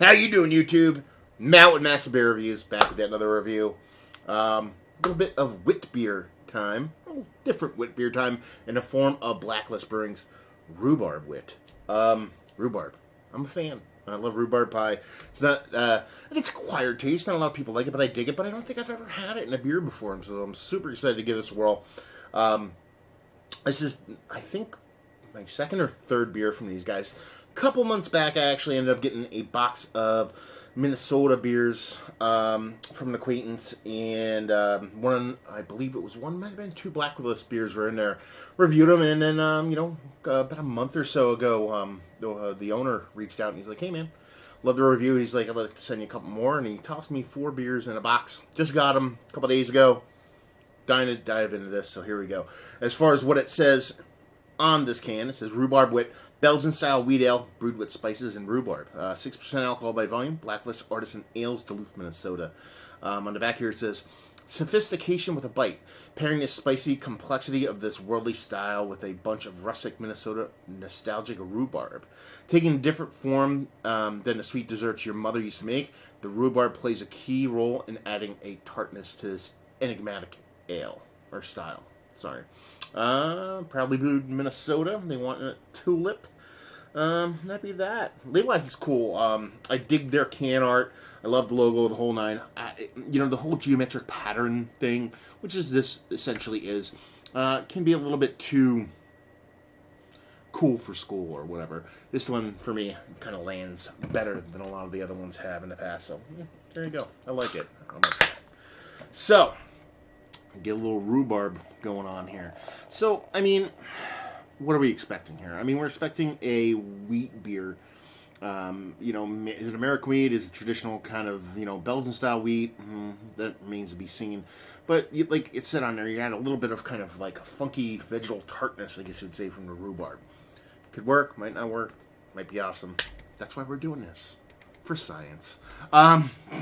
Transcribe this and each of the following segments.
How you doing, YouTube? Matt with Massive Beer Reviews, back with another review. A little bit of wit beer time, a little different wit beer time in the form of Blacklist Brewing's Rhubarb wit. Rhubarb. I'm a fan. I love rhubarb pie. It's not, it's acquired taste. Not a lot of people like it, but I dig it. But I don't think I've ever had it in a beer before, so I'm super excited to give this a whirl. This is, I think, my second or third beer from these guys. A couple months back, I actually ended up getting a box of Minnesota beers from an acquaintance, and one, I believe it was one, might have been two Blacklist beers were in there. Reviewed them, and then, about a month or so ago, the owner reached out, and he's like, hey, man, love the review. He's like, I'd like to send you a couple more, and he tossed me 4 beers in a box. Just got them a couple days ago. Dying to dive into this, so here we go. As far as what it says on this can, it says Rhubarb Wit, Belgian-style wheat ale, brewed with spices and rhubarb. 6% alcohol by volume, Blacklist Artisan Ales, Duluth, Minnesota. On the back here it says, sophistication with a bite, pairing the spicy complexity of this worldly style with a bunch of rustic Minnesota nostalgic rhubarb. Taking a different form than the sweet desserts your mother used to make, the rhubarb plays a key role in adding a tartness to this enigmatic ale, or style, sorry. Proudly brewed in Minnesota. They want a tulip. That'd be that. Label-wise, it's cool. I dig their can art. I love the logo, the whole nine. The whole geometric pattern thing, which is this essentially is, can be a little bit too cool for school or whatever. This one, for me, kind of lands better than a lot of the other ones have in the past. So, yeah, there you go. I like it. So, get a little rhubarb going on here. So, I mean, what are we expecting here? I mean, we're expecting a wheat beer. Is it American wheat? Is it traditional kind of, Belgian-style wheat? That remains to be seen. But, like it said on there, you had a little bit of kind of like a funky vegetal tartness, I guess you would say, from the rhubarb. Could work, might not work, might be awesome. That's why we're doing this. For science.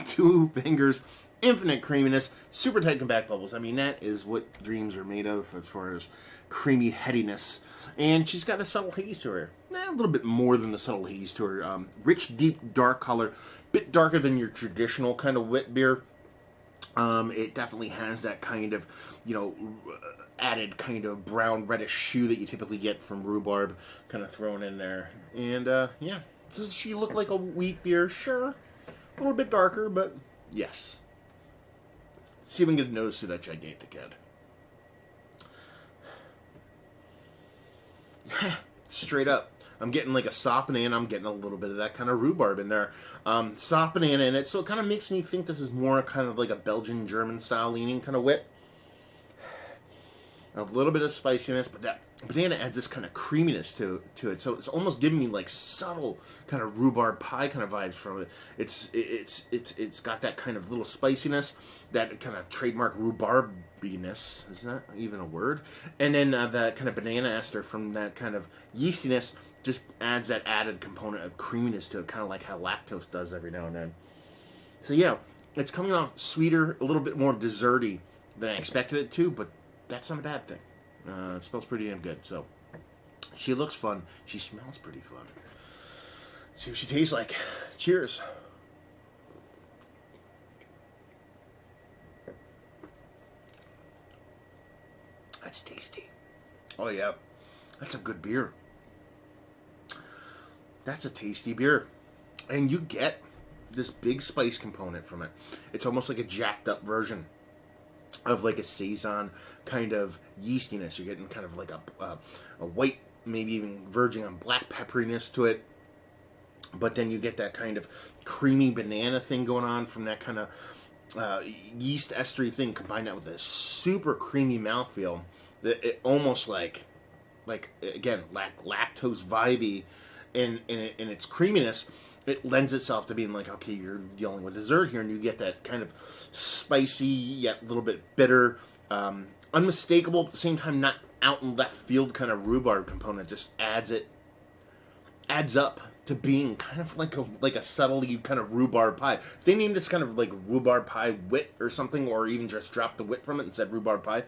2 fingers. Infinite creaminess, super tight compact bubbles. I mean, that is what dreams are made of as far as creamy headiness. And she's got a subtle haze to her. A little bit more than the subtle haze to her. Rich, deep, dark color. Bit darker than your traditional kind of wit beer. It definitely has that kind of, added kind of brown reddish hue that you typically get from rhubarb kind of thrown in there. And, yeah. Does she look like a wheat beer? Sure. A little bit darker, but yes. See if we can get a nose to that gigantic head. Straight up. I'm getting like a soft banana. I'm getting a little bit of that kind of rhubarb in there. Soft banana in it. So it kind of makes me think this is more kind of like a Belgian, German style leaning kind of wit. A little bit of spiciness, but that banana adds this kind of creaminess to it. So it's almost giving me like subtle kind of rhubarb pie kind of vibes from it. It's got that kind of little spiciness, that kind of trademark rhubarbiness. Is that even a word? And then that kind of banana ester from that kind of yeastiness just adds that added component of creaminess to it, kind of like how lactose does every now and then. So yeah, it's coming off sweeter, a little bit more desserty than I expected it to, but that's not a bad thing. It smells pretty damn good. So, she looks fun. She smells pretty fun. See what she tastes like. Cheers. That's tasty. Oh, yeah. That's a good beer. That's a tasty beer. And you get this big spice component from it. It's almost like a jacked up version of like a saison kind of yeastiness. You're getting kind of like a white, maybe even verging on black pepperiness to it. But then you get that kind of creamy banana thing going on from that kind of yeast estery thing, combined that with a super creamy mouthfeel. It almost like again, lactose vibey in its creaminess. It lends itself to being like, okay, you're dealing with dessert here, and you get that kind of spicy, yet a little bit bitter, unmistakable, but at the same time not out in left field kind of rhubarb component. Just adds up to being kind of like a subtly kind of rhubarb pie. If they named this kind of like rhubarb pie wit or something, or even just dropped the wit from it and said rhubarb pie,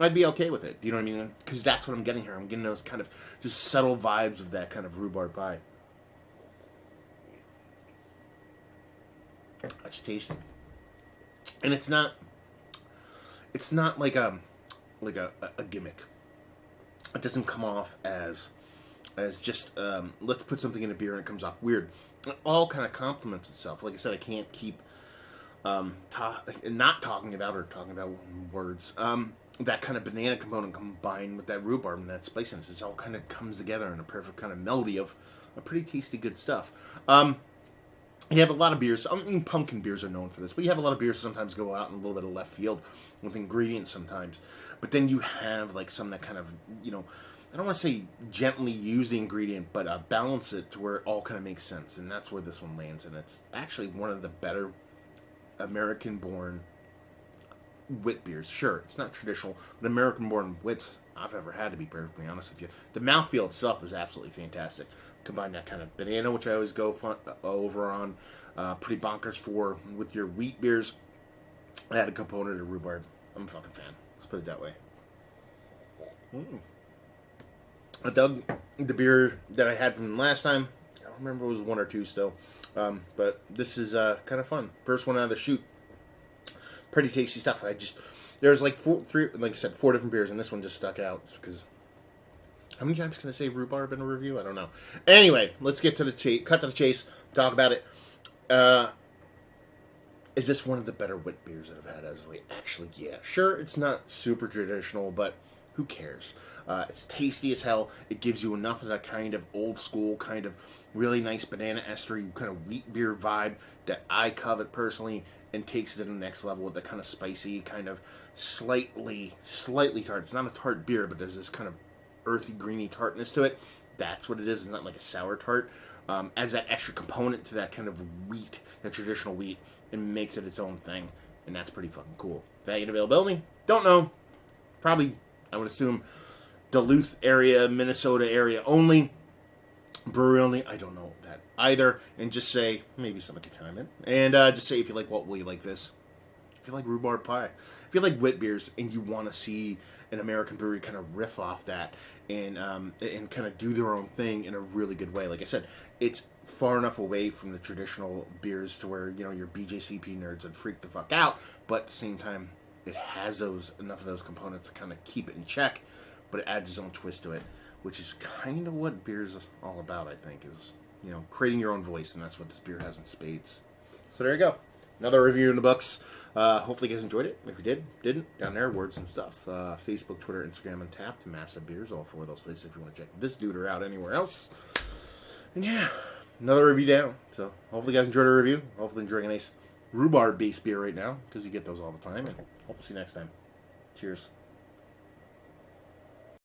I'd be okay with it. Do you know what I mean? Because that's what I'm getting here. I'm getting those kind of just subtle vibes of that kind of rhubarb pie. That's tasty. And it's not like a gimmick. It doesn't come off as just let's put something in a beer and it comes off weird. It all kind of complements itself. Like I said, I can't keep not talking about words. That kind of banana component combined with that rhubarb and that spiciness, it all kind of comes together in a perfect kind of melody of a pretty tasty good stuff. You have a lot of beers. I mean, pumpkin beers are known for this, but you have a lot of beers that sometimes go out in a little bit of left field with ingredients sometimes. But then you have like some that kind of, I don't want to say gently use the ingredient, but balance it to where it all kind of makes sense. And that's where this one lands. And it's actually one of the better American-born wit beers. Sure, it's not traditional, but American-born wits I've ever had, to be perfectly honest with you. The mouthfeel itself is absolutely fantastic. Combine that kind of banana, which I always go over on, pretty bonkers for with your wheat beers. I had a component of rhubarb. I'm a fucking fan. Let's put it that way. I dug the beer that I had from last time. I don't remember if it was 1 or 2 still. But this is kind of fun. First one out of the chute. Pretty tasty stuff. There's like 4 different beers, and this one just stuck out because how many times can I say rhubarb in a review? I don't know. Anyway, let's get to the chase. Cut to the chase. Talk about it. Is this one of the better wit beers that I've had as of late? Actually, yeah. Sure, it's not super traditional, but who cares? It's tasty as hell. It gives you enough of that kind of old school, kind of really nice banana estery, kind of wheat beer vibe that I covet personally, and takes it to the next level with the kind of spicy, kind of slightly tart. It's not a tart beer, but there's this kind of earthy, greeny tartness to it. That's what it is. It's not like a sour tart. Adds that extra component to that kind of wheat, that traditional wheat, and makes it its own thing. And that's pretty fucking cool. Value and availability? Don't know. Probably, I would assume, Duluth area, Minnesota area only. Brewery only? I don't know that either. And just say, maybe someone can chime in. And just say if you like what will you like this. If you like rhubarb pie. If you like wit beers and you want to see an American brewery kind of riff off that and kind of do their own thing in a really good way. Like I said, it's far enough away from the traditional beers to where, your BJCP nerds would freak the fuck out. But at the same time, it has enough of those components to kind of keep it in check. But it adds its own twist to it, which is kind of what beer is all about, I think, is, creating your own voice. And that's what this beer has in spades. So there you go. Another review in the books. Hopefully you guys enjoyed it. If you didn't, down there, words and stuff. Facebook, Twitter, Instagram, and Tapped. Massive Beers, all 4 of those places if you want to check this dude out anywhere else. And yeah, another review down. So hopefully you guys enjoyed the review. Hopefully enjoying a nice rhubarb-based beer right now, because you get those all the time. And hope to see you next time. Cheers.